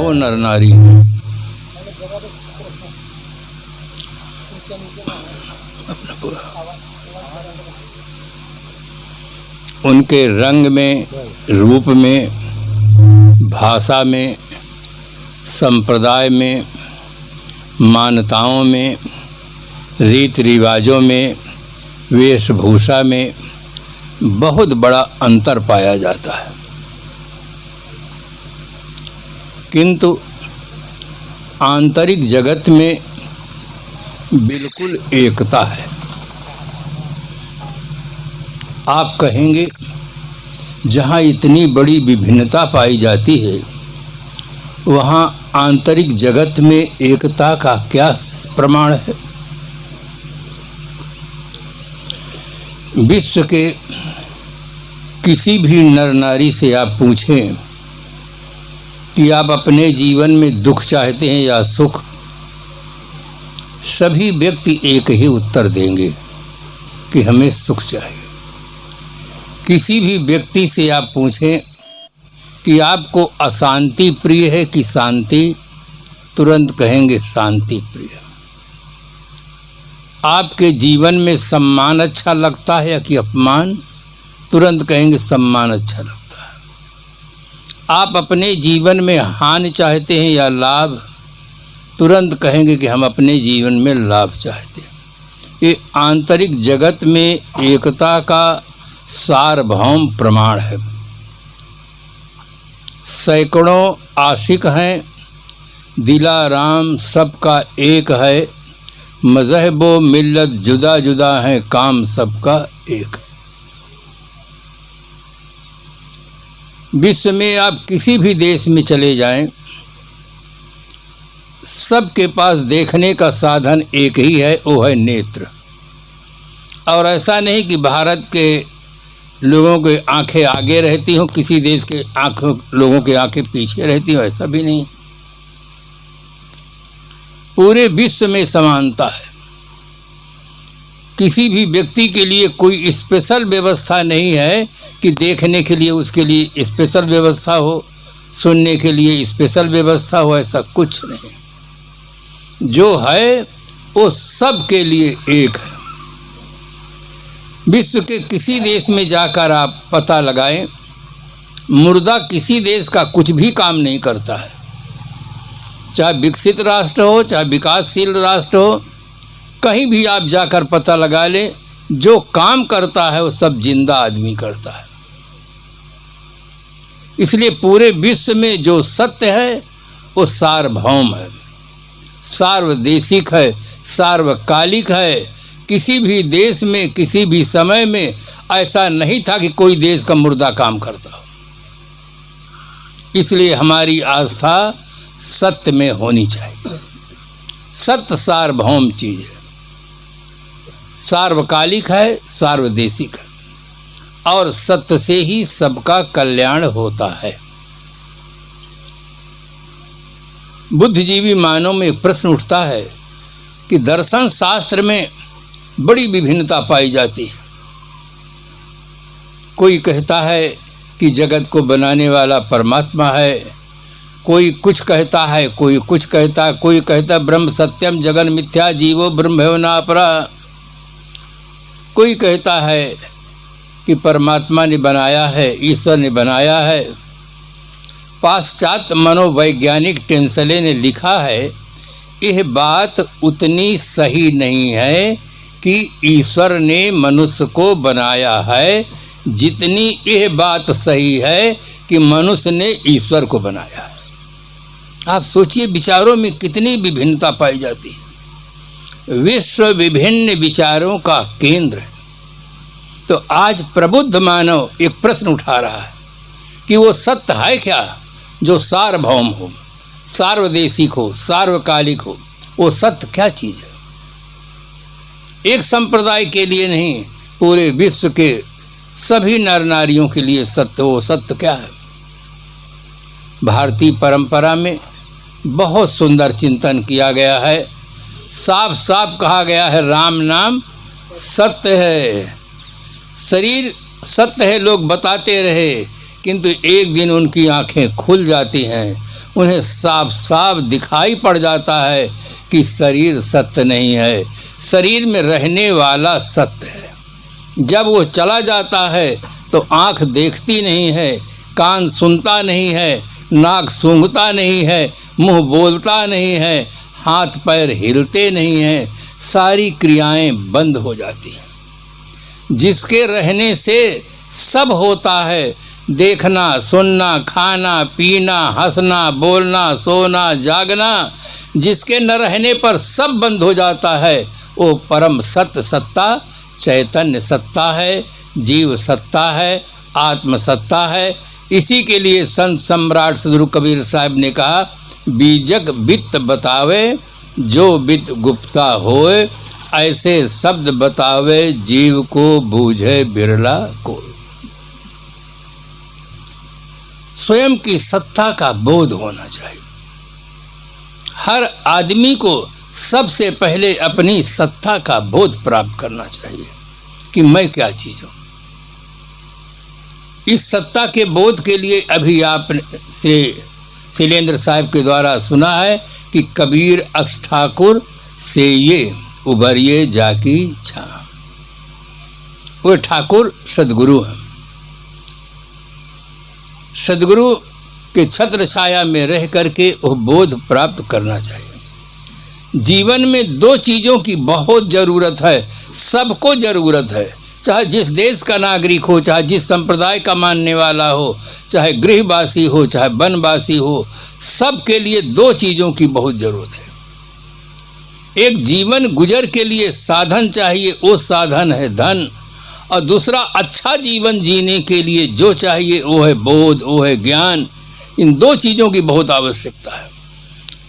वो नर नारी हैं। उनके रंग में, रूप में, भाषा में, संप्रदाय में, मान्यताओं में, रीति रिवाजों में, वेशभूषा में बहुत बड़ा अंतर पाया जाता है, किंतु आंतरिक जगत में बिल्कुल एकता है। आप कहेंगे जहाँ इतनी बड़ी विभिन्नता पाई जाती है वहाँ आंतरिक जगत में एकता का क्या प्रमाण है? विश्व के किसी भी नर नारी से आप पूछें कि आप अपने जीवन में दुख चाहते हैं या सुख, सभी व्यक्ति एक ही उत्तर देंगे कि हमें सुख चाहिए। किसी भी व्यक्ति से आप पूछें कि आपको अशांति प्रिय है कि शांति, तुरंत कहेंगे शांति प्रिय। आपके जीवन में सम्मान अच्छा लगता है या कि अपमान, तुरंत कहेंगे सम्मान अच्छा लगता है। आप अपने जीवन में हानि चाहते हैं या लाभ, तुरंत कहेंगे कि हम अपने जीवन में लाभ चाहते हैं। ये आंतरिक जगत में एकता का सार्वभौम प्रमाण है। सैकड़ों आशिक हैं, दिलाराम सबका एक है, मज़हबो मिल्लत जुदा जुदा है, काम सबका एक है। विश्व में आप किसी भी देश में चले जाएं, सबके पास देखने का साधन एक ही है, वो है नेत्र। और ऐसा नहीं कि भारत के लोगों के आंखें आगे रहती हों, किसी देश के लोगों के आंखें पीछे रहती हों, ऐसा भी नहीं। पूरे विश्व में समानता है। किसी भी व्यक्ति के लिए कोई स्पेशल व्यवस्था नहीं है कि देखने के लिए उसके लिए स्पेशल व्यवस्था हो, सुनने के लिए स्पेशल व्यवस्था हो, ऐसा कुछ नहीं। जो है वो सब के लिए एक है। विश्व के किसी देश में जाकर आप पता लगाएं, मुर्दा किसी देश का कुछ भी काम नहीं करता है। चाहे विकसित राष्ट्र हो, चाहे विकासशील राष्ट्र हो, कहीं भी आप जाकर पता लगा लें, जो काम करता है वो सब जिंदा आदमी करता है। इसलिए पूरे विश्व में जो सत्य है वो सार्वभौम है, सार्वदेशिक है, सार्वकालिक है। किसी भी देश में, किसी भी समय में ऐसा नहीं था कि कोई देश का मुर्दा काम करता हो। इसलिए हमारी आस्था सत्य में होनी चाहिए। सत्य सार्वभौम चीज है, सार्वकालिक है, सार्वदेशिक है, और सत्य से ही सबका कल्याण होता है। बुद्धिजीवी मानव में एक प्रश्न उठता है कि दर्शन शास्त्र में बड़ी विभिन्नता पाई जाती है। कोई कहता है कि जगत को बनाने वाला परमात्मा है, कोई कुछ कहता है, कोई कुछ कहता है, कोई कहता है ब्रह्म सत्यम जगन मिथ्या जीवो ब्रह्मैवनापरा, कोई कहता है कि परमात्मा ने बनाया है, ईश्वर ने बनाया है। पाश्चात्य मनोवैज्ञानिक टेंसले ने लिखा है यह बात उतनी सही नहीं है कि ईश्वर ने मनुष्य को बनाया है, जितनी यह बात सही है कि मनुष्य ने ईश्वर को बनाया है। आप सोचिए, विचारों में कितनी विभिन्नता पाई जाती है। विश्व विभिन्न विचारों का केंद्र है। तो आज प्रबुद्ध मानव एक प्रश्न उठा रहा है कि वो सत्य है क्या जो सार्वभौम हो, सार्वदेशिक हो, सार्वकालिक हो। वो सत्य क्या चीज़ है? एक संप्रदाय के लिए नहीं, पूरे विश्व के सभी नर नारियों के लिए सत्य। वो सत्य क्या है? भारतीय परंपरा में बहुत सुंदर चिंतन किया गया है। साफ साफ कहा गया है, राम नाम सत्य है। शरीर सत्य है लोग बताते रहे, किंतु एक दिन उनकी आंखें खुल जाती हैं, उन्हें साफ साफ दिखाई पड़ जाता है कि शरीर सत्य नहीं है, शरीर में रहने वाला सत्य है। जब वो चला जाता है तो आँख देखती नहीं है, कान सुनता नहीं है, नाक सूंघता नहीं है, मुंह बोलता नहीं है, हाथ पैर हिलते नहीं हैं, सारी क्रियाएं बंद हो जाती हैं। जिसके रहने से सब होता है, देखना, सुनना, खाना, पीना, हंसना, बोलना, सोना, जागना, जिसके न रहने पर सब बंद हो जाता है, वो परम सत्य सत्ता, चैतन्य सत्ता है, जीव सत्ता है, आत्म सत्ता है। इसी के लिए संत सम्राट सदगुरु कबीर साहब ने कहा, बीजक बित्त बतावे जो बित गुप्ता होए, ऐसे शब्द बतावे जीव को बूझे बिरला को। स्वयं की सत्ता का बोध होना चाहिए। हर आदमी को सबसे पहले अपनी सत्ता का बोध प्राप्त करना चाहिए कि मैं क्या चीज हूं। इस सत्ता के बोध के लिए अभी आपने शैलेंद्र साहब के द्वारा सुना है कि कबीर अस ठाकुर से ये उभरिए जाकी छा। वो ठाकुर सदगुरु हैं। सदगुरु के छत्र छाया में रह करके वो बोध प्राप्त करना चाहिए। जीवन में दो चीज़ों की बहुत ज़रूरत है, सबको ज़रूरत है, चाहे जिस देश का नागरिक हो, चाहे जिस संप्रदाय का मानने वाला हो, चाहे गृहवासी हो, चाहे वनवासी हो, सबके लिए दो चीज़ों की बहुत ज़रूरत है। एक जीवन गुजर के लिए साधन चाहिए, वो साधन है धन, और दूसरा अच्छा जीवन जीने के लिए जो चाहिए वो है बोध, वो है ज्ञान। इन दो चीज़ों की बहुत आवश्यकता है।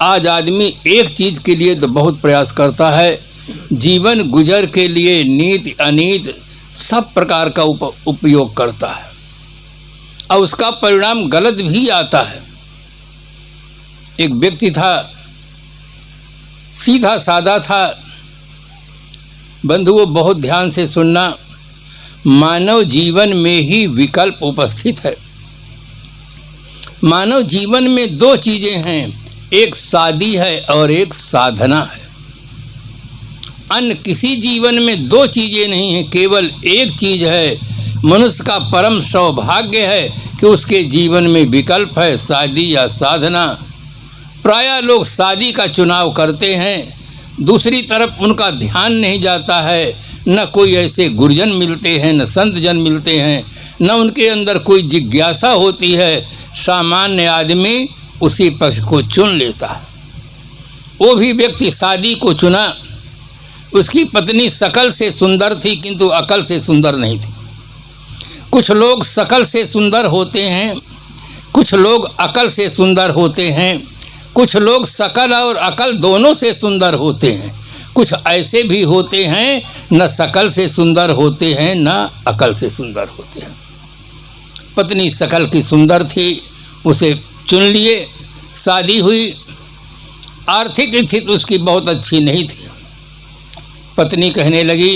आज आदमी एक चीज़ के लिए तो बहुत प्रयास करता है, जीवन गुजर के लिए नीति अनीत सब प्रकार का उपयोग करता है और उसका परिणाम गलत भी आता है। एक व्यक्ति था, सीधा साधा था। बंधुओं, बहुत ध्यान से सुनना, मानव जीवन में ही विकल्प उपस्थित है। मानव जीवन में दो चीजें हैं, एक शादी है और एक साधना है। अन्य किसी जीवन में दो चीजें नहीं हैं, केवल एक चीज है। मनुष्य का परम सौभाग्य है कि उसके जीवन में विकल्प है, शादी या साधना। प्रायः लोग शादी का चुनाव करते हैं, दूसरी तरफ उनका ध्यान नहीं जाता है। न कोई ऐसे गुरुजन मिलते हैं, न संत जन मिलते हैं, न उनके अंदर कोई जिज्ञासा होती है। सामान्य आदमी उसी पक्ष को चुन लेता है। वो भी व्यक्ति शादी को चुना, उसकी पत्नी शकल से सुंदर थी किंतु अकल से सुंदर नहीं थी। कुछ लोग शकल से सुंदर होते हैं, कुछ लोग अकल से सुंदर होते हैं, कुछ लोग शकल और अकल दोनों से सुंदर होते हैं। कुछ ऐसे भी होते हैं न शकल से सुंदर होते हैं न अकल से सुंदर होते हैं। पत्नी शकल की सुंदर थी, उसे चुन लिए, शादी हुई। आर्थिक स्थिति उसकी बहुत अच्छी नहीं थी। पत्नी कहने लगी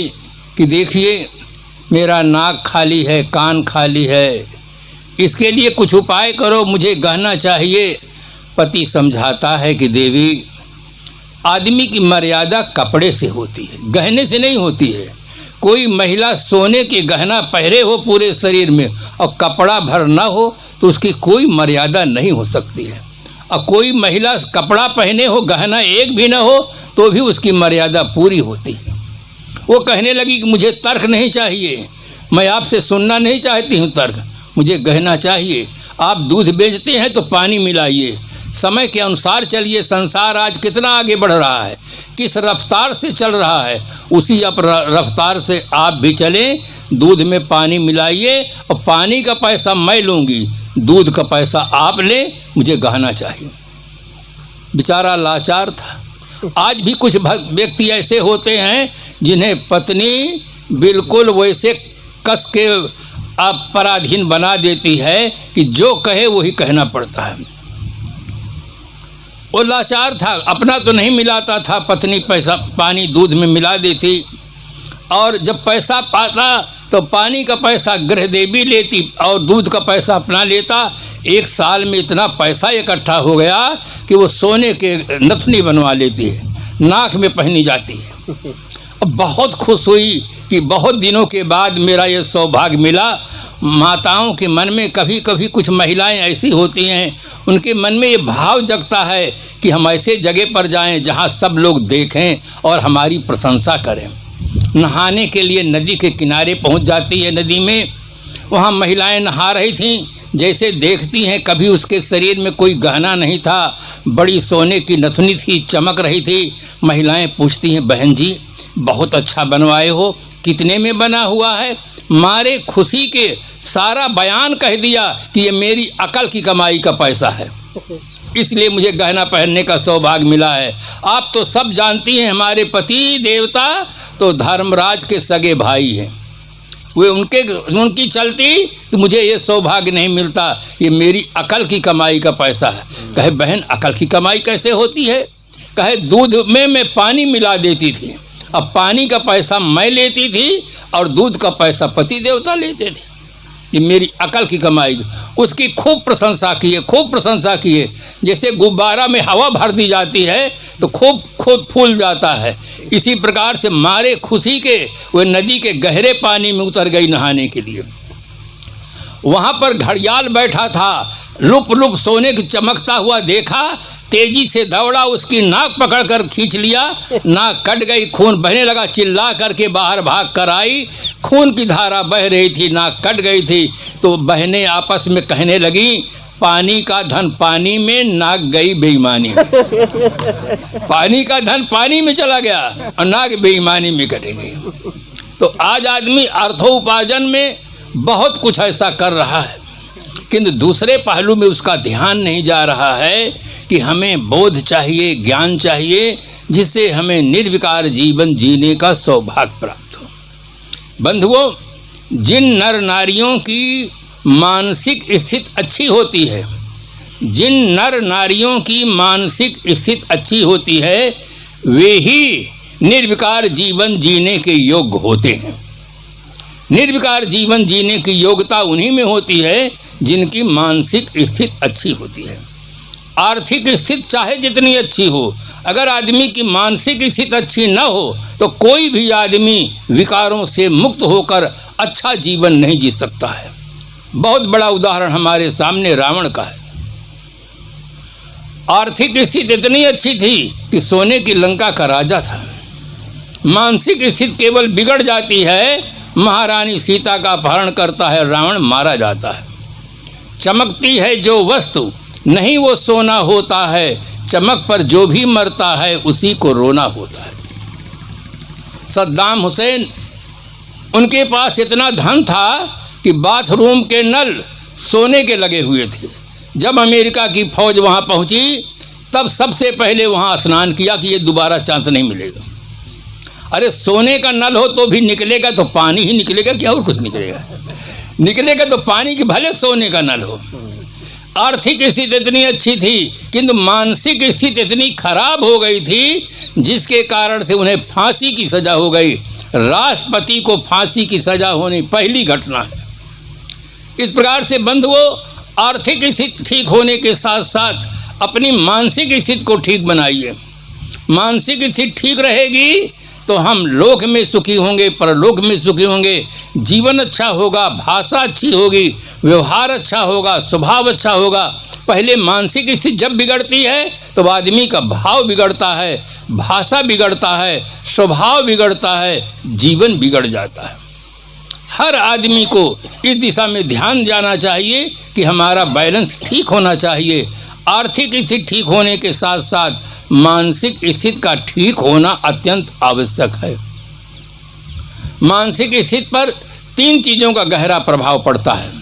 कि देखिए मेरा नाक खाली है, कान खाली है, इसके लिए कुछ उपाय करो, मुझे गहना चाहिए। पति समझाता है कि देवी, आदमी की मर्यादा कपड़े से होती है, गहने से नहीं होती है। कोई महिला सोने के गहना पहरे हो पूरे शरीर में और कपड़ा भर ना हो तो उसकी कोई मर्यादा नहीं हो सकती है। और कोई महिला कपड़ा पहने हो, गहना एक भी ना हो तो भी उसकी मर्यादा पूरी होती है। वो कहने लगी कि मुझे तर्क नहीं चाहिए, मैं आपसे सुनना नहीं चाहती हूँ तर्क, मुझे गहना चाहिए। आप दूध बेचते हैं तो पानी मिलाइए, समय के अनुसार चलिए। संसार आज कितना आगे बढ़ रहा है, किस रफ्तार से चल रहा है, उसी रफ्तार से आप भी चलें। दूध में पानी मिलाइए और पानी का पैसा मैं लूँगी, दूध का पैसा आप ले, मुझे गहना चाहिए। बेचारा लाचार था। आज भी कुछ व्यक्ति ऐसे होते हैं जिन्हें पत्नी बिल्कुल वैसे कस के आप पराधीन बना देती है कि जो कहे वही कहना पड़ता है। वो लाचार था, अपना तो नहीं मिलाता था, पत्नी पैसा पानी दूध में मिला देती और जब पैसा पाता तो पानी का पैसा गृह देवी लेती और दूध का पैसा अपना लेता। एक साल में इतना पैसा इकट्ठा हो गया कि वो सोने के नथनी बनवा लेती है, नाक में पहनी जाती है। अब बहुत खुश हुई कि बहुत दिनों के बाद मेरा ये सौभाग्य मिला। माताओं के मन में कभी कभी कुछ महिलाएं ऐसी होती हैं, उनके मन में ये भाव जगता है कि हम ऐसे जगह पर जाएं जहां सब लोग देखें और हमारी प्रशंसा करें। नहाने के लिए नदी के किनारे पहुंच जाती है। नदी में वहां महिलाएं नहा रही थीं। जैसे देखती हैं, कभी उसके शरीर में कोई गहना नहीं था, बड़ी सोने की नथनी थी, चमक रही थी। महिलाएं पूछती हैं, बहन जी बहुत अच्छा बनवाए हो, कितने में बना हुआ है? मारे खुशी के सारा बयान कह दिया कि ये मेरी अकल की कमाई का पैसा है, इसलिए मुझे गहना पहनने का सौभाग्य मिला है। आप तो सब जानती हैं, हमारे पति देवता तो धर्मराज के सगे भाई हैं, वे उनकी चलती तो मुझे ये सौभाग्य नहीं मिलता, ये मेरी अकल की कमाई का पैसा है। कहे, बहन अकल की कमाई कैसे होती है? कहे, दूध में मैं पानी मिला देती थी, अब पानी का पैसा मैं लेती थी और दूध का पैसा पति देवता लेते थे, ये मेरी अकल की कमाई। उसकी खूब प्रशंसा की है, खूब प्रशंसा की है। जैसे गुब्बारा में हवा भर दी जाती है तो खूब खूब फूल जाता है, इसी प्रकार से मारे खुशी के वह नदी के गहरे पानी में उतर गई नहाने के लिए। वहाँ पर घड़ियाल बैठा था, लुप लुप सोने की चमकता हुआ देखा, तेजी से दौड़ा, उसकी नाक पकड़कर खींच लिया, नाक कट गई, खून बहने लगा, चिल्ला करके बाहर भाग कर आई। खून की धारा बह रही थी, नाक कट गई थी, तो बहनें आपस में कहने लगी, पानी का धन पानी में, नाक गई बेईमानी में। पानी का धन पानी में चला गया और नाक बेईमानी में कट गई। तो आज आदमी अर्थोपार्जन में बहुत कुछ ऐसा कर रहा है, किंतु दूसरे पहलू में उसका ध्यान नहीं जा रहा है कि हमें बोध चाहिए, ज्ञान चाहिए, जिससे हमें निर्विकार जीवन जीने का सौभाग्य प्राप्त हो। बंधुओं, जिन नर नारियों की मानसिक स्थिति अच्छी होती है, जिन नर नारियों की मानसिक स्थिति अच्छी होती है, वे ही निर्विकार जीवन जीने के योग्य होते हैं। निर्विकार जीवन जीने की योग्यता उन्हीं में होती है जिनकी मानसिक स्थिति अच्छी होती है। आर्थिक स्थिति चाहे जितनी अच्छी हो, अगर आदमी की मानसिक स्थिति अच्छी न हो तो कोई भी आदमी विकारों से मुक्त होकर अच्छा जीवन नहीं जी सकता है। बहुत बड़ा उदाहरण हमारे सामने रावण का है। आर्थिक स्थिति इतनी अच्छी थी कि सोने की लंका का राजा था। मानसिक स्थिति केवल बिगड़ जाती है, महारानी सीता का अपहरण करता है, रावण मारा जाता है। चमकती है जो वस्तु, नहीं वो सोना होता है, चमक पर जो भी मरता है उसी को रोना होता है। सद्दाम हुसैन, उनके पास इतना धन था कि बाथरूम के नल सोने के लगे हुए थे। जब अमेरिका की फौज वहाँ पहुँची तब सबसे पहले वहाँ स्नान किया कि ये दोबारा चांस नहीं मिलेगा। अरे सोने का नल हो तो भी निकलेगा तो पानी ही निकलेगा, क्या और कुछ निकलेगा? निकलेगा तो पानी की, भले सोने का नल हो। आर्थिक स्थिति इतनी अच्छी थी किंतु मानसिक स्थिति इतनी खराब हो गई थी जिसके कारण से उन्हें फांसी की सजा हो गई। राष्ट्रपति को फांसी की सजा होनी पहली घटना है। इस प्रकार से बंधुओं, आर्थिक स्थिति ठीक होने के साथ साथ अपनी मानसिक स्थिति को ठीक बनाइए। मानसिक स्थिति ठीक रहेगी तो हम लोक में सुखी होंगे, परलोक में सुखी होंगे, जीवन अच्छा होगा, भाषा अच्छी होगी, व्यवहार अच्छा होगा, स्वभाव अच्छा होगा। पहले मानसिक स्थिति जब बिगड़ती है तो आदमी का भाव बिगड़ता है, भाषा बिगड़ता है, स्वभाव बिगड़ता है, जीवन बिगड़ जाता है। हर आदमी को इस दिशा में ध्यान जाना चाहिए कि हमारा बैलेंस ठीक होना चाहिए। आर्थिक स्थिति ठीक होने के साथ साथ मानसिक स्थिति का ठीक होना अत्यंत आवश्यक है। मानसिक स्थिति पर तीन चीज़ों का गहरा प्रभाव पड़ता है।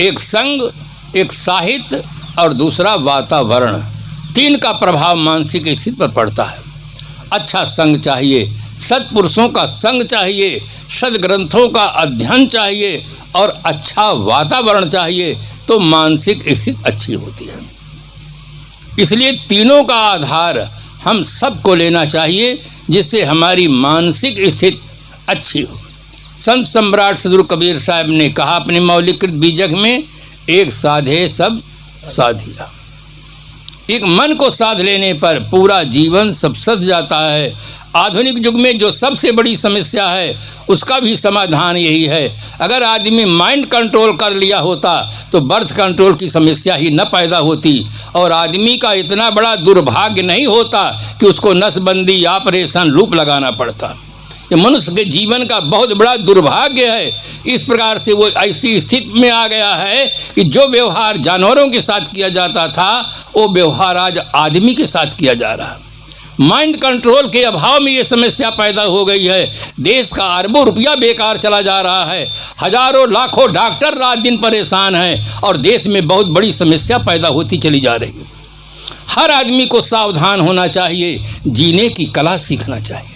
एक संग, एक साहित्य और दूसरा वातावरण। तीन का प्रभाव मानसिक स्थिति पर पड़ता है। अच्छा संग चाहिए, सत्पुरुषों का संग चाहिए, सद्ग्रंथों का अध्ययन चाहिए और अच्छा वातावरण चाहिए तो मानसिक स्थिति अच्छी होती है। इसलिए तीनों का आधार हम सबको लेना चाहिए जिससे हमारी मानसिक स्थिति अच्छी हो। संत सम्राट सदगुरु कबीर साहब ने कहा अपने मौलिकृत बीजक में, एक साधे सब साधिया। एक मन को साध लेने पर पूरा जीवन सब सज जाता है। आधुनिक युग में जो सबसे बड़ी समस्या है उसका भी समाधान यही है। अगर आदमी माइंड कंट्रोल कर लिया होता तो बर्थ कंट्रोल की समस्या ही न पैदा होती और आदमी का इतना बड़ा दुर्भाग्य नहीं होता कि उसको नसबंदी ऑपरेशन लूप लगाना पड़ता। ये मनुष्य के जीवन का बहुत बड़ा दुर्भाग्य है। इस प्रकार से वो ऐसी स्थिति में आ गया है कि जो व्यवहार जानवरों के साथ किया जाता था वो व्यवहार आज आदमी के साथ किया जा रहा है। माइंड कंट्रोल के अभाव में ये समस्या पैदा हो गई है। देश का अरबों रुपया बेकार चला जा रहा है। हजारों लाखों डॉक्टर रात दिन परेशान हैं और देश में बहुत बड़ी समस्या पैदा होती चली जा रही है। हर आदमी को सावधान होना चाहिए, जीने की कला सीखना चाहिए।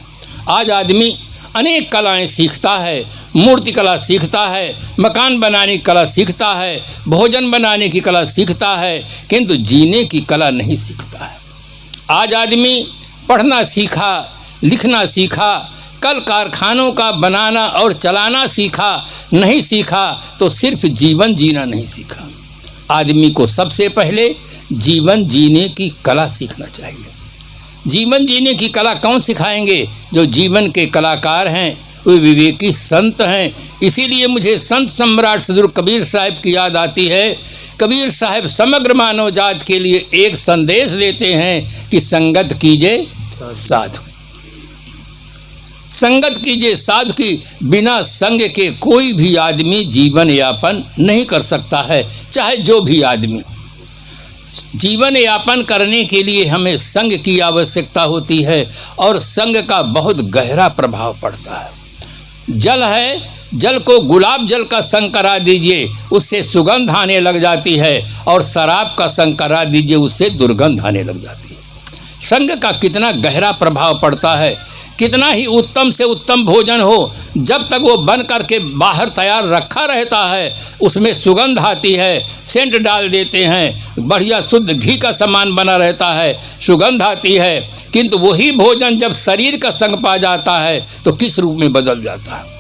आज आदमी अनेक कलाएं सीखता है, मूर्ति कला सीखता है, मकान बनाने की कला सीखता है, भोजन बनाने की कला सीखता है, किंतु जीने की कला नहीं सीखता है। आज आदमी पढ़ना सीखा, लिखना सीखा, कल कारखानों का बनाना और चलाना सीखा, नहीं सीखा तो सिर्फ जीवन जीना नहीं सीखा। आदमी को सबसे पहले जीवन जीने की कला सीखना चाहिए। जीवन जीने की कला कौन सिखाएंगे? जो जीवन के कलाकार हैं, वे विवेकी संत हैं। इसीलिए मुझे संत सम्राट सदगुरु कबीर साहब की याद आती है। कबीर साहब समग्र मानव जात के लिए एक संदेश देते हैं कि संगत कीजिए साधु, संगत कीजिए साधु की। बिना संग के कोई भी आदमी जीवन यापन नहीं कर सकता है, चाहे जो भी आदमी। जीवन यापन करने के लिए हमें संग की आवश्यकता होती है और संग का बहुत गहरा प्रभाव पड़ता है। जल है, जल को गुलाब जल का संग करा दीजिए, उससे सुगंध आने लग जाती है, और शराब का संग करा दीजिए, उससे दुर्गंध आने लग जाती है। संग का कितना गहरा प्रभाव पड़ता है। कितना ही उत्तम से उत्तम भोजन हो, जब तक वो बन करके बाहर तैयार रखा रहता है, उसमें सुगंध आती है, सेंट डाल देते हैं, बढ़िया शुद्ध घी का सामान बना रहता है, सुगंध आती है, किंतु वही भोजन जब शरीर का संग पा जाता है तो किस रूप में बदल जाता है।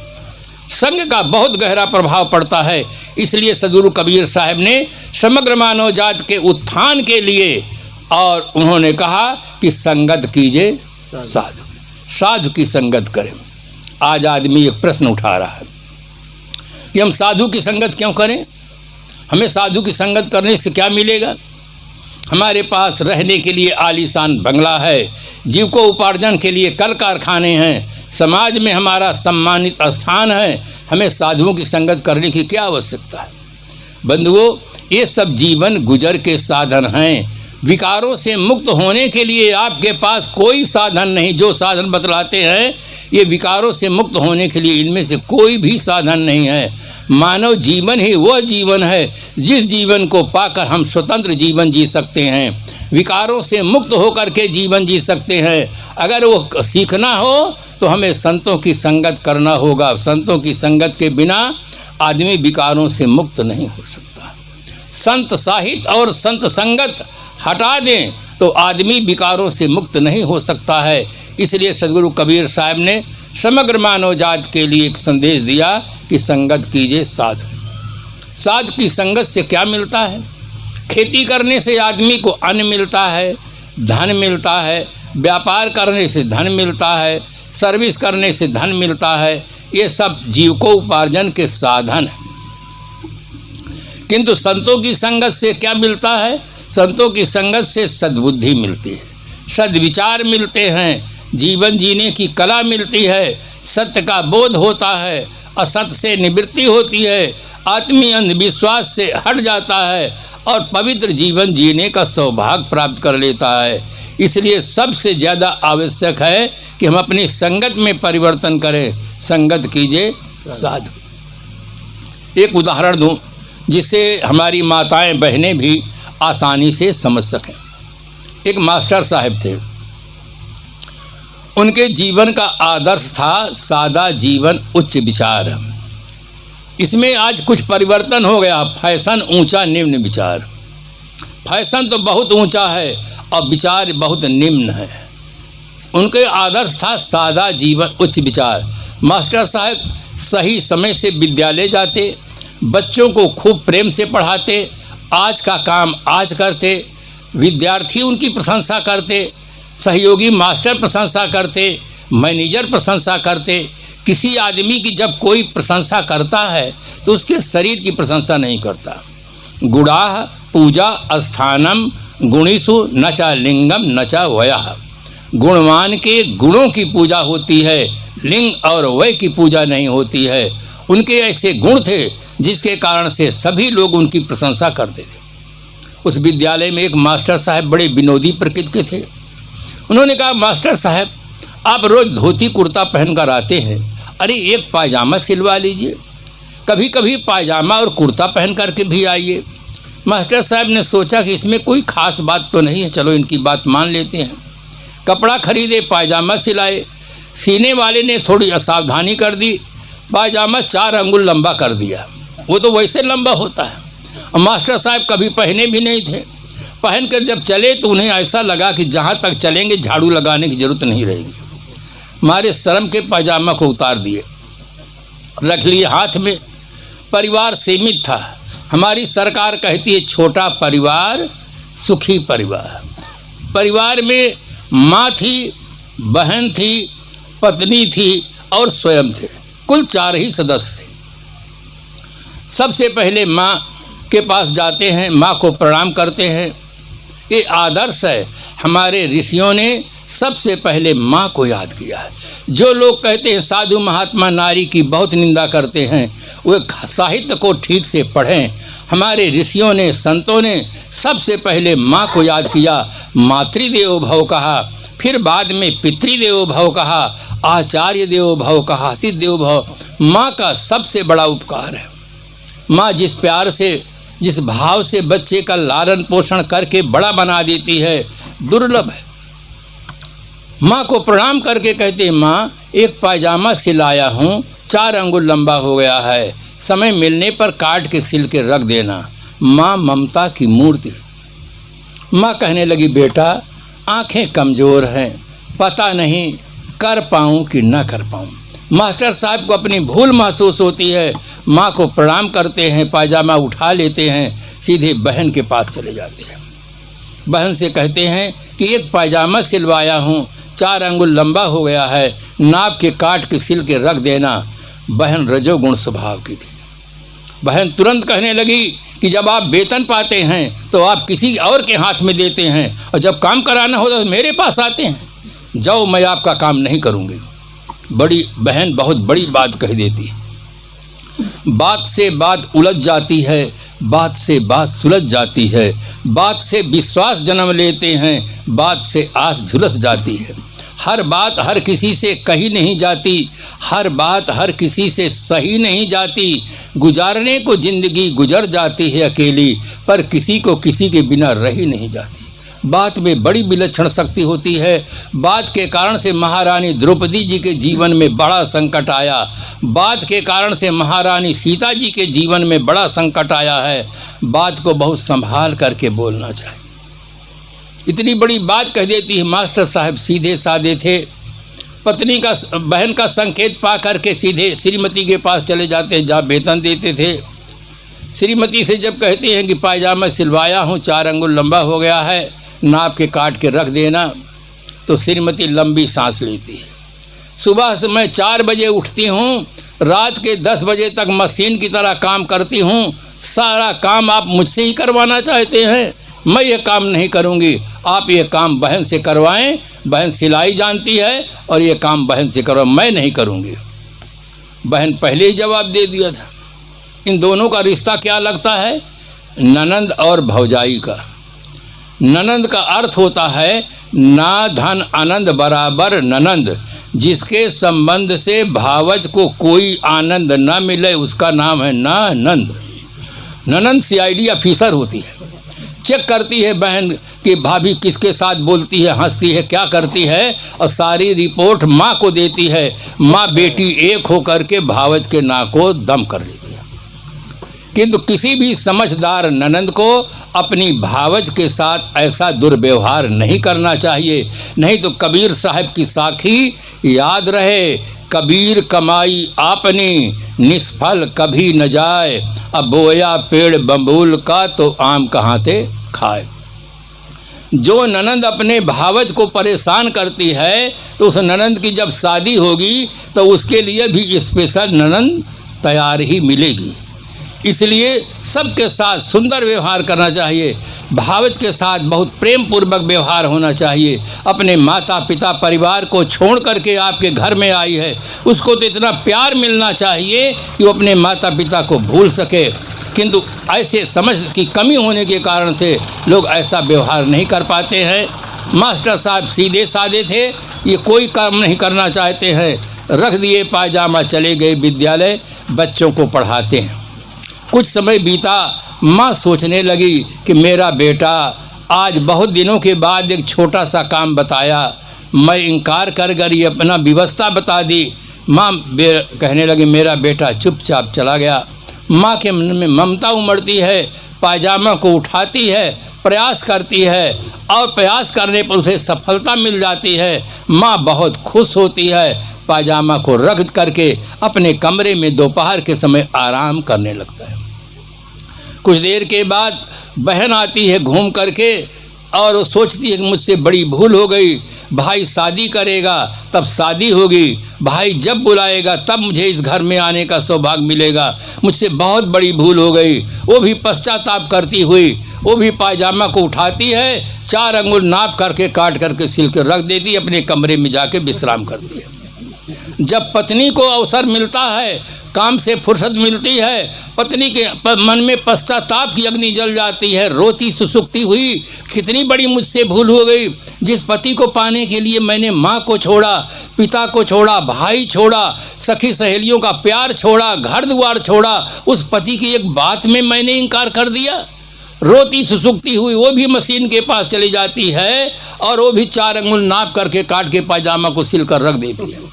संग का बहुत गहरा प्रभाव पड़ता है। इसलिए सदगुरु कबीर साहब ने समग्र मानव जात के उत्थान के लिए और उन्होंने कहा कि संगत कीजिए साधु, साधु की संगत करें। आज आदमी एक प्रश्न उठा रहा है कि हम साधु की संगत क्यों करें, हमें साधु की संगत करने से क्या मिलेगा। हमारे पास रहने के लिए आलीशान बंगला है, जीविकोपार्जन के लिए कल कारखाने हैं, समाज में हमारा सम्मानित स्थान है, हमें साधुओं की संगत करने की क्या आवश्यकता है। बंधुओं, ये सब जीवन गुजर के साधन हैं। विकारों से मुक्त होने के लिए आपके पास कोई साधन नहीं। जो साधन बतलाते हैं ये विकारों से मुक्त होने के लिए, इनमें से कोई भी साधन नहीं है। मानव जीवन ही वह जीवन है जिस जीवन को पाकर हम स्वतंत्र जीवन जी सकते हैं, विकारों से मुक्त होकर के जीवन जी सकते हैं। अगर वो सीखना हो तो हमें संतों की संगत करना होगा। संतों की संगत के बिना आदमी विकारों से मुक्त नहीं हो सकता। संत साहित्य और संत संगत हटा दें तो आदमी विकारों से मुक्त नहीं हो सकता है। इसलिए सदगुरु कबीर साहब ने समग्र मानव जात के लिए एक संदेश दिया कि संगत कीजिए साधु। साधु की संगत से क्या मिलता है? खेती करने से आदमी को अन्न मिलता है, धन मिलता है, व्यापार करने से धन मिलता है, सर्विस करने से धन मिलता है। ये सब जीविकोपार्जन के साधन हैं। किंतु संतों की संगत से क्या मिलता है? संतों की संगत से सद्बुद्धि मिलती है, सद्विचार मिलते हैं, जीवन जीने की कला मिलती है, सत्य का बोध होता है, असत्य से निवृत्ति होती है, आत्मीय अंधविश्वास से हट जाता है और पवित्र जीवन जीने का सौभाग्य प्राप्त कर लेता है। इसलिए सबसे ज़्यादा आवश्यक है कि हम अपनी संगत में परिवर्तन करें। संगत कीजिए साधु। एक उदाहरण दूं जिससे हमारी माताएं बहनें भी आसानी से समझ सकें। एक मास्टर साहब थे, उनके जीवन का आदर्श था सादा जीवन उच्च विचार। इसमें आज कुछ परिवर्तन हो गया, फैशन ऊंचा निम्न विचार। फैशन तो बहुत ऊंचा है और विचार बहुत निम्न है। उनके आदर्श था सादा जीवन उच्च विचार। मास्टर साहब सही समय से विद्यालय जाते, बच्चों को खूब प्रेम से पढ़ाते, आज का काम आज करते, विद्यार्थी उनकी प्रशंसा करते, सहयोगी मास्टर प्रशंसा करते, मैनेजर प्रशंसा करते। किसी आदमी की जब कोई प्रशंसा करता है तो उसके शरीर की प्रशंसा नहीं करता। गुणाः पूजा स्थानम गुणीषु न च लिंगम न च वयः। गुणवान के गुणों की पूजा होती है, लिंग और वय की पूजा नहीं होती है। उनके ऐसे गुण थे जिसके कारण से सभी लोग उनकी प्रशंसा करते थे। उस विद्यालय में एक मास्टर साहब बड़े विनोदी प्रकृति के थे। उन्होंने कहा, मास्टर साहब आप रोज़ धोती कुर्ता पहनकर आते हैं, अरे एक पायजामा सिलवा लीजिए, कभी कभी पायजामा और कुर्ता पहन करके भी आइए। मास्टर साहब ने सोचा कि इसमें कोई ख़ास बात तो नहीं है, चलो इनकी बात मान लेते हैं। कपड़ा खरीदे, पायजामा सिलाए। सीने वाले ने थोड़ी असावधानी कर दी, पायजामा 4 अंगुल लंबा कर दिया। वो तो वैसे लंबा होता है। और मास्टर साहब कभी पहने भी नहीं थे। पहन कर जब चले तो उन्हें ऐसा लगा कि जहाँ तक चलेंगे झाड़ू लगाने की ज़रूरत नहीं रहेगी। मारे शर्म के पायजामा को उतार दिए, रख लिए हाथ में। परिवार सीमित था। हमारी सरकार कहती है छोटा परिवार सुखी परिवार। परिवार में माँ थी, बहन थी, पत्नी थी और स्वयं थे। कुल 4 ही सदस्य थे। सबसे पहले माँ के पास जाते हैं, माँ को प्रणाम करते हैं। ये आदर्श है। हमारे ऋषियों ने सबसे पहले माँ को याद किया है। जो लोग कहते हैं साधु महात्मा नारी की बहुत निंदा करते हैं, वे साहित्य को ठीक से पढ़ें। हमारे ऋषियों ने, संतों ने सबसे पहले माँ को याद किया, मातृदेवो भव कहा, फिर बाद में पितृदेवो भव कहा, आचार्य देवो भव कहा, अतिथि देवो भव। माँ का सबसे बड़ा उपकार है। माँ जिस प्यार से, जिस भाव से बच्चे का लालन पोषण करके बड़ा बना देती है, दुर्लभ है। माँ को प्रणाम करके कहते हैं, माँ एक पायजामा सिलाया हूँ, 4 अंगुल लंबा हो गया है, समय मिलने पर काट के सिल के रख देना। माँ ममता की मूर्ति। माँ कहने लगी, बेटा आँखें कमज़ोर हैं, पता नहीं कर पाऊँ कि न कर पाऊँ। मास्टर साहब को अपनी भूल महसूस होती है। माँ को प्रणाम करते हैं, पायजामा उठा लेते हैं, सीधे बहन के पास चले जाते हैं। बहन से कहते हैं कि एक पायजामा सिलवाया हूँ, 4 अंगुल लंबा हो गया है, नाप के काट के सिल के रख देना। बहन रजोगुण स्वभाव की थी। बहन तुरंत कहने लगी कि जब आप वेतन पाते हैं तो आप किसी और के हाथ में देते हैं, और जब काम कराना होता तो मेरे पास आते हैं। जाओ, मैं आपका काम नहीं करूँगी। बड़ी बहन बहुत बड़ी बात कह देती है। बात से बात उलझ जाती है, बात से बात सुलझ जाती है, बात से विश्वास जन्म लेते हैं, बात से आस झुलस जाती है। हर बात हर किसी से कही नहीं जाती, हर बात हर किसी से सही नहीं जाती। गुजारने को जिंदगी गुजर जाती है अकेली, पर किसी को किसी के बिना रही नहीं जाती। बात में बड़ी विलक्षण शक्ति होती है। बात के कारण से महारानी द्रौपदी जी के जीवन में बड़ा संकट आया। बात के कारण से महारानी सीता जी के जीवन में बड़ा संकट आया है। बात को बहुत संभाल करके बोलना चाहिए। इतनी बड़ी बात कह देती है। मास्टर साहब सीधे साधे थे। पत्नी का, बहन का संकेत पा करके सीधे श्रीमती के पास चले जाते हैं, जहाँ वेतन देते थे। श्रीमती से जब कहते हैं कि पायजामा सिलवाया हूँ, 4 अंगुल लंबा हो गया है, नाप के काट के रख देना, तो श्रीमती लंबी सांस लेती है। सुबह से मैं 4 बजे उठती हूँ, रात के 10 बजे तक मशीन की तरह काम करती हूँ। सारा काम आप मुझसे ही करवाना चाहते हैं, मैं ये काम नहीं करूँगी। आप ये काम बहन से करवाएं, बहन सिलाई जानती है, और ये काम बहन से करवाएं, मैं नहीं करूँगी। बहन पहले ही जवाब दे दिया था। इन दोनों का रिश्ता क्या लगता है? ननंद और भौजाई का। ननंद का अर्थ होता है ना धन आनंद बराबर ननंद। जिसके संबंध से भावज को कोई आनंद न मिले उसका नाम है ननंद। ननंद CID ऑफिसर होती है। चेक करती है बहन कि भाभी किसके साथ बोलती है, हंसती है, क्या करती है, और सारी रिपोर्ट माँ को देती है। माँ बेटी एक होकर के भावज के नाक को दम कर लेती है। किंतु किसी भी समझदार ननंद को अपनी भावज के साथ ऐसा दुर्व्यवहार नहीं करना चाहिए, नहीं तो कबीर साहब की साखी याद रहे। कबीर कमाई आपने निष्फल कभी न जाए, अब बोया पेड़ बबूल का तो आम कहाँ थे खाए। जो ननंद अपने भावज को परेशान करती है तो उस ननंद की जब शादी होगी तो उसके लिए भी स्पेशल ननंद तैयार ही मिलेगी। इसलिए सबके साथ सुंदर व्यवहार करना चाहिए, भावज के साथ बहुत प्रेम पूर्वक व्यवहार होना चाहिए। अपने माता पिता परिवार को छोड़ करके आपके घर में आई है, उसको तो इतना प्यार मिलना चाहिए कि वो अपने माता पिता को भूल सके, किंतु ऐसे समझ की कमी होने के कारण से लोग ऐसा व्यवहार नहीं कर पाते हैं। मास्टर साहब सीधे साधे थे, ये कोई काम नहीं करना चाहते हैं, रख दिए पायजामा, चले गए विद्यालय, बच्चों को पढ़ाते हैं। कुछ समय बीता, माँ सोचने लगी कि मेरा बेटा आज बहुत दिनों के बाद एक छोटा सा काम बताया, मैं इनकार कर गई, अपना व्यवस्था बता दी। माँ कहने लगी मेरा बेटा चुपचाप चला गया। माँ के मन में ममता उमड़ती है, पायजामा को उठाती है, प्रयास करती है और प्रयास करने पर उसे सफलता मिल जाती है। माँ बहुत खुश होती है, पायजामा को रख करके अपने कमरे में दोपहर के समय आराम करने लगता है। कुछ देर के बाद बहन आती है घूम करके और वो सोचती है कि मुझसे बड़ी भूल हो गई, भाई शादी करेगा तब शादी होगी, भाई जब बुलाएगा तब मुझे इस घर में आने का सौभाग्य मिलेगा, मुझसे बहुत बड़ी भूल हो गई। वो भी पश्चाताप करती हुई वो भी पायजामा को उठाती है, 4 अंगुल नाप करके काट करके सिल कर रख देती है, अपने कमरे में जाके विश्राम करती है। जब पत्नी को अवसर मिलता है, काम से फुर्सत मिलती है, पत्नी के मन में पश्चाताप की अग्नि जल जाती है, रोती सुसुकती हुई कितनी बड़ी मुझसे भूल हो गई। जिस पति को पाने के लिए मैंने माँ को छोड़ा, पिता को छोड़ा, भाई छोड़ा, सखी सहेलियों का प्यार छोड़ा, घर द्वार छोड़ा, उस पति की एक बात में मैंने इनकार कर दिया। रोती सुसुकती हुई वो भी मशीन के पास चली जाती है और वो भी 4 अंगुल नाप करके काट के पायजामा को सिल कर रख देती है।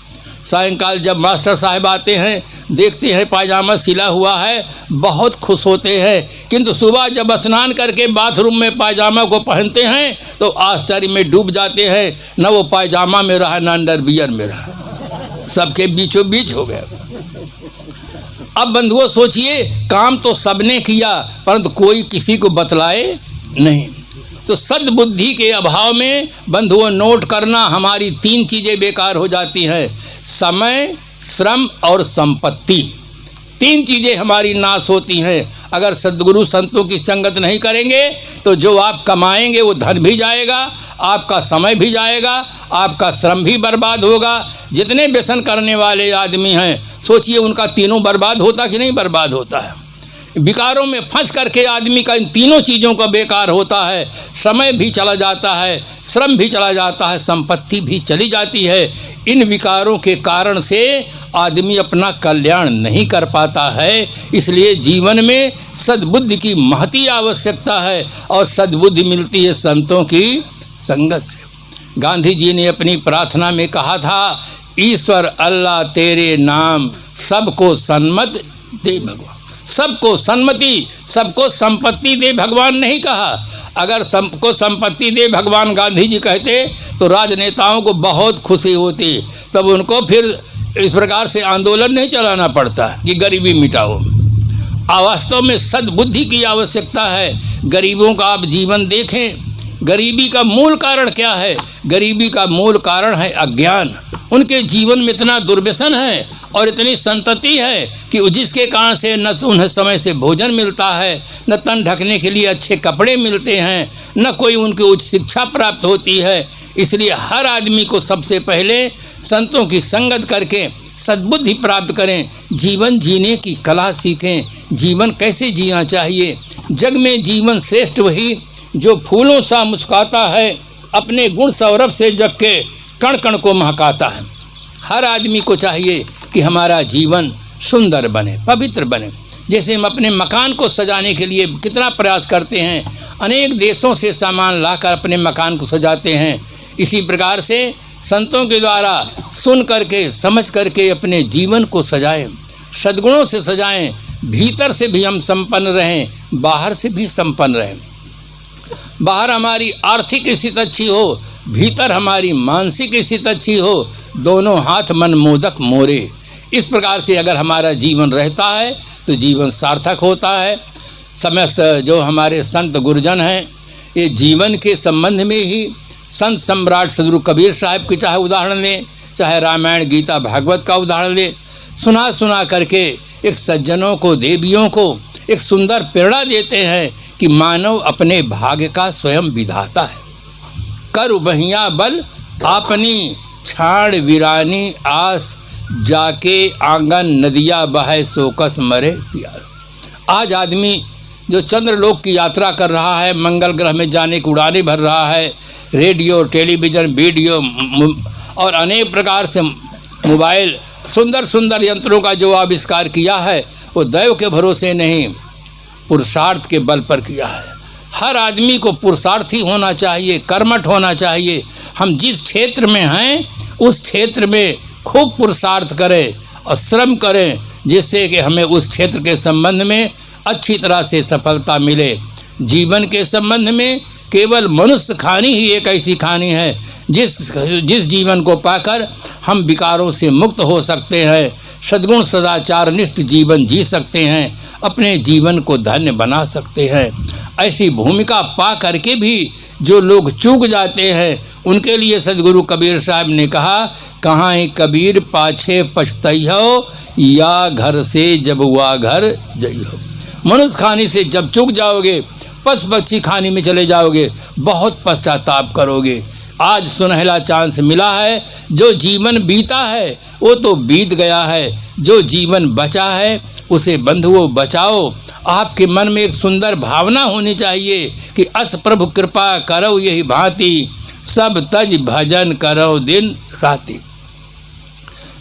सायंकाल जब मास्टर साहब आते हैं, देखते हैं पायजामा सिला हुआ है, बहुत खुश होते हैं, किंतु सुबह जब स्नान करके बाथरूम में पायजामा को पहनते हैं तो आश्चर्य में डूब जाते हैं, न वो पायजामा में रहा न अंडरवियर में रहा, सबके बीचों बीच हो गया। अब बंधुओं सोचिए, काम तो सबने किया परंतु कोई किसी को बतलाए नहीं। तो सद्बुद्धि के अभाव में बंधुओं नोट करना, हमारी 3 चीज़ें बेकार हो जाती हैं, समय, श्रम और संपत्ति। 3 चीज़ें हमारी नाश होती हैं। अगर सद्गुरु संतों की संगत नहीं करेंगे तो जो आप कमाएंगे वो धन भी जाएगा, आपका समय भी जाएगा, आपका श्रम भी बर्बाद होगा। जितने व्यसन करने वाले आदमी हैं, सोचिए उनका तीनों बर्बाद होता कि नहीं बर्बाद होता है। विकारों में फंस करके आदमी का इन तीनों चीज़ों का बेकार होता है, समय भी चला जाता है, श्रम भी चला जाता है, संपत्ति भी चली जाती है। इन विकारों के कारण से आदमी अपना कल्याण नहीं कर पाता है। इसलिए जीवन में सद्बुद्धि की महती आवश्यकता है और सद्बुद्धि मिलती है संतों की संगत से। गांधी जी ने अपनी प्रार्थना में कहा था, ईश्वर अल्लाह तेरे नाम सबको सन्मत दे भगवान। सबको सन्मति, सबको संपत्ति दे भगवान नहीं कहा। अगर सबको संपत्ति दे भगवान गांधी जी कहते तो राजनेताओं को बहुत खुशी होती, तब उनको फिर इस प्रकार से आंदोलन नहीं चलाना पड़ता कि गरीबी मिटाओ। वास्तव में सद्बुद्धि की आवश्यकता है। गरीबों का आप जीवन देखें, गरीबी का मूल कारण क्या है? गरीबी का मूल कारण है अज्ञान। उनके जीवन में इतना दुर्व्यसन है और इतनी संतति है कि जिसके कारण से न उन्हें समय से भोजन मिलता है, न तन ढकने के लिए अच्छे कपड़े मिलते हैं, न कोई उनकी उच्च शिक्षा प्राप्त होती है। इसलिए हर आदमी को सबसे पहले संतों की संगत करके सद्बुद्धि प्राप्त करें, जीवन जीने की कला सीखें, जीवन कैसे जीना चाहिए। जग में जीवन श्रेष्ठ वही जो फूलों सा मुस्काता है, अपने गुण सौरभ से जग के कण कण को महकाता है। हर आदमी को चाहिए कि हमारा जीवन सुंदर बने, पवित्र बने। जैसे हम अपने मकान को सजाने के लिए कितना प्रयास करते हैं, अनेक देशों से सामान लाकर अपने मकान को सजाते हैं, इसी प्रकार से संतों के द्वारा सुन करके समझ करके अपने जीवन को सजाएं, सद्गुणों से सजाएं। भीतर से भी हम संपन्न रहें, बाहर से भी संपन्न रहें। बाहर हमारी आर्थिक स्थिति अच्छी हो, भीतर हमारी मानसिक स्थिति अच्छी हो, दोनों हाथ मन मोदक मोरे। इस प्रकार से अगर हमारा जीवन रहता है तो जीवन सार्थक होता है। समस्त जो हमारे संत गुरुजन हैं, ये जीवन के संबंध में ही संत सम्राट सदगुरु कबीर साहब की चाहे उदाहरण लें, चाहे रामायण गीता भागवत का उदाहरण लें, सुना सुना करके एक सज्जनों को, देवियों को एक सुंदर प्रेरणा देते हैं कि मानव अपने भाग्य का स्वयं विधाता है। कर बहिया बल आपनी छाड़ वीरानी आस, जाके आंगन नदिया बहे सोकस मरे प्यार। आज आदमी जो चंद्रलोक की यात्रा कर रहा है, मंगल ग्रह में जाने की उड़ानें भर रहा है, रेडियो, टेलीविज़न, वीडियो और अनेक प्रकार से मोबाइल, सुंदर सुंदर यंत्रों का जो आविष्कार किया है, वो दैव के भरोसे नहीं, पुरुषार्थ के बल पर किया है। हर आदमी को पुरुषार्थी होना चाहिए, कर्मठ होना चाहिए। हम जिस क्षेत्र में हैं उस क्षेत्र में खूब पुरुषार्थ करें और श्रम करें, जिससे कि हमें उस क्षेत्र के संबंध में अच्छी तरह से सफलता मिले। जीवन के संबंध में केवल मनुष्य खानी ही एक ऐसी खानी है जिस जीवन को पाकर हम विकारों से मुक्त हो सकते हैं, सद्गुण सदाचार निष्ठ जीवन जी सकते हैं, अपने जीवन को धन्य बना सकते हैं। ऐसी भूमिका पा करके भी जो लोग चूक जाते हैं, उनके लिए सद्गुरु कबीर साहब ने कहा, कहाँ है कबीर पाछे पछतइहो, या घर से जब हुआ घर जइहो। मनुष्य खाने से जब चूक जाओगे, पशु पक्षी खाने में चले जाओगे, बहुत पश्चाताप करोगे। आज सुनहला चांस मिला है, जो जीवन बीता है वो तो बीत गया है, जो जीवन बचा है उसे बंधुओं बचाओ। आपके मन में एक सुंदर भावना होनी चाहिए कि अस प्रभु कृपा करो यही भांति, सब तज भजन करो दिन राति।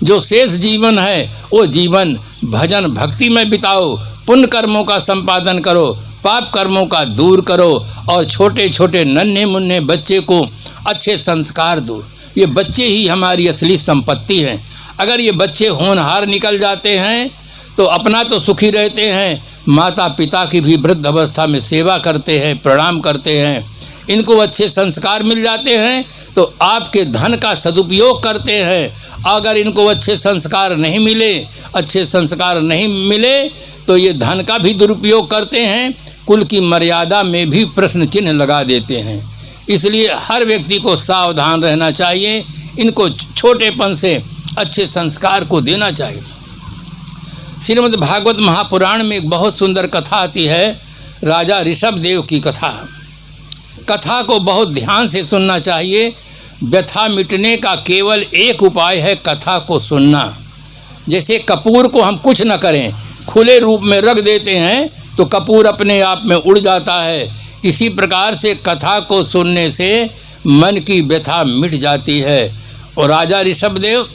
जो शेष जीवन है वो जीवन भजन भक्ति में बिताओ, पुण्य कर्मों का संपादन करो, पाप कर्मों का दूर करो और छोटे छोटे नन्हे मुन्ने बच्चे को अच्छे संस्कार दो। ये बच्चे ही हमारी असली संपत्ति हैं। अगर ये बच्चे होनहार निकल जाते हैं तो अपना तो सुखी रहते हैं, माता पिता की भी वृद्ध अवस्था में सेवा करते हैं, प्रणाम करते हैं। इनको अच्छे संस्कार मिल जाते हैं तो आपके धन का सदुपयोग करते हैं। अगर इनको अच्छे संस्कार नहीं मिले, अच्छे संस्कार नहीं मिले तो ये धन का भी दुरुपयोग करते हैं, कुल की मर्यादा में भी प्रश्न चिन्ह लगा देते हैं। इसलिए हर व्यक्ति को सावधान रहना चाहिए, इनको छोटेपन से अच्छे संस्कार को देना चाहिए। श्रीमद् भागवत महापुराण में एक बहुत सुंदर कथा आती है, राजा ऋषभदेव की कथा। कथा को बहुत ध्यान से सुनना चाहिए। व्यथा मिटने का केवल एक उपाय है, कथा को सुनना। जैसे कपूर को हम कुछ न करें, खुले रूप में रख देते हैं तो कपूर अपने आप में उड़ जाता है। इसी प्रकार से कथा को सुनने से मन की व्यथा मिट जाती है। और राजा ऋषभदेव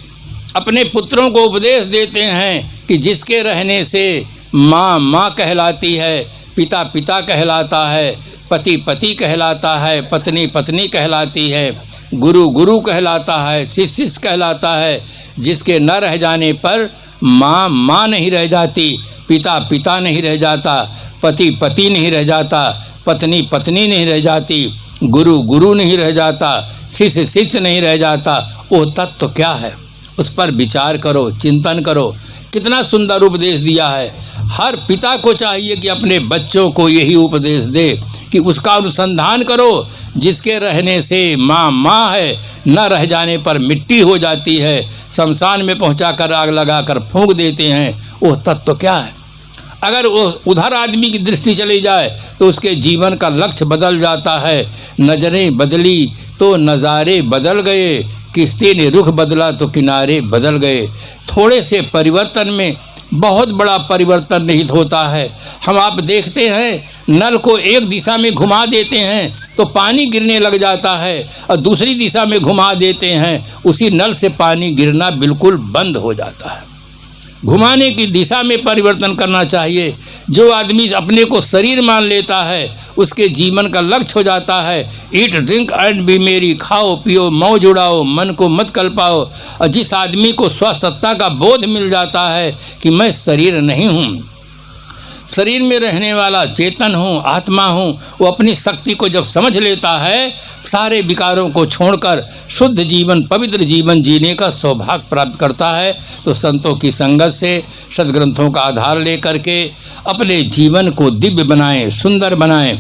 अपने पुत्रों को उपदेश देते हैं कि जिसके रहने से माँ माँ कहलाती है, पिता पिता कहलाता है, पति पति कहलाता है, पत्नी पत्नी कहलाती है, गुरु गुरु कहलाता है, शिष्य शिष्य कहलाता है। जिसके न रह जाने पर माँ माँ नहीं रह जाती, पिता पिता नहीं रह जाता, पति पति नहीं रह जाता, पत्नी पत्नी नहीं रह जाती, गुरु गुरु नहीं रह जाता, शिष्य शिष्य नहीं रह जाता। वो तत्व क्या है, उस पर विचार करो, चिंतन करो। कितना सुंदर उपदेश दिया है। हर पिता को चाहिए कि अपने बच्चों को यही उपदेश दे कि उसका अनुसंधान करो। जिसके रहने से माँ माँ है, न रह जाने पर मिट्टी हो जाती है, शमशान में पहुंचाकर आग लगाकर फूंक देते हैं। वो तत्व क्या है? अगर वो उधर आदमी की दृष्टि चली जाए तो उसके जीवन का लक्ष्य बदल जाता है। नजरें बदली तो नज़ारे बदल गए, किश्ती ने रुख बदला तो किनारे बदल गए। थोड़े से परिवर्तन में बहुत बड़ा परिवर्तन निहित होता है। हम आप देखते हैं, नल को एक दिशा में घुमा देते हैं तो पानी गिरने लग जाता है, और दूसरी दिशा में घुमा देते हैं, उसी नल से पानी गिरना बिल्कुल बंद हो जाता है। घुमाने की दिशा में परिवर्तन करना चाहिए। जो आदमी अपने को शरीर मान लेता है, उसके जीवन का लक्ष्य हो जाता है ईट ड्रिंक एंड बी मेरी, खाओ पियो मौज उड़ाओ, मन को मत कल्पाओ। और जिस आदमी को स्वसत्ता का बोध मिल जाता है कि मैं शरीर नहीं हूँ, शरीर में रहने वाला चेतन हूँ, आत्मा हूँ, वो अपनी शक्ति को जब समझ लेता है सारे विकारों को छोड़कर शुद्ध जीवन, पवित्र जीवन जीने का सौभाग्य प्राप्त करता है। तो संतों की संगत से, सद्ग्रंथों का आधार लेकर के अपने जीवन को दिव्य बनाएं, सुंदर बनाएं।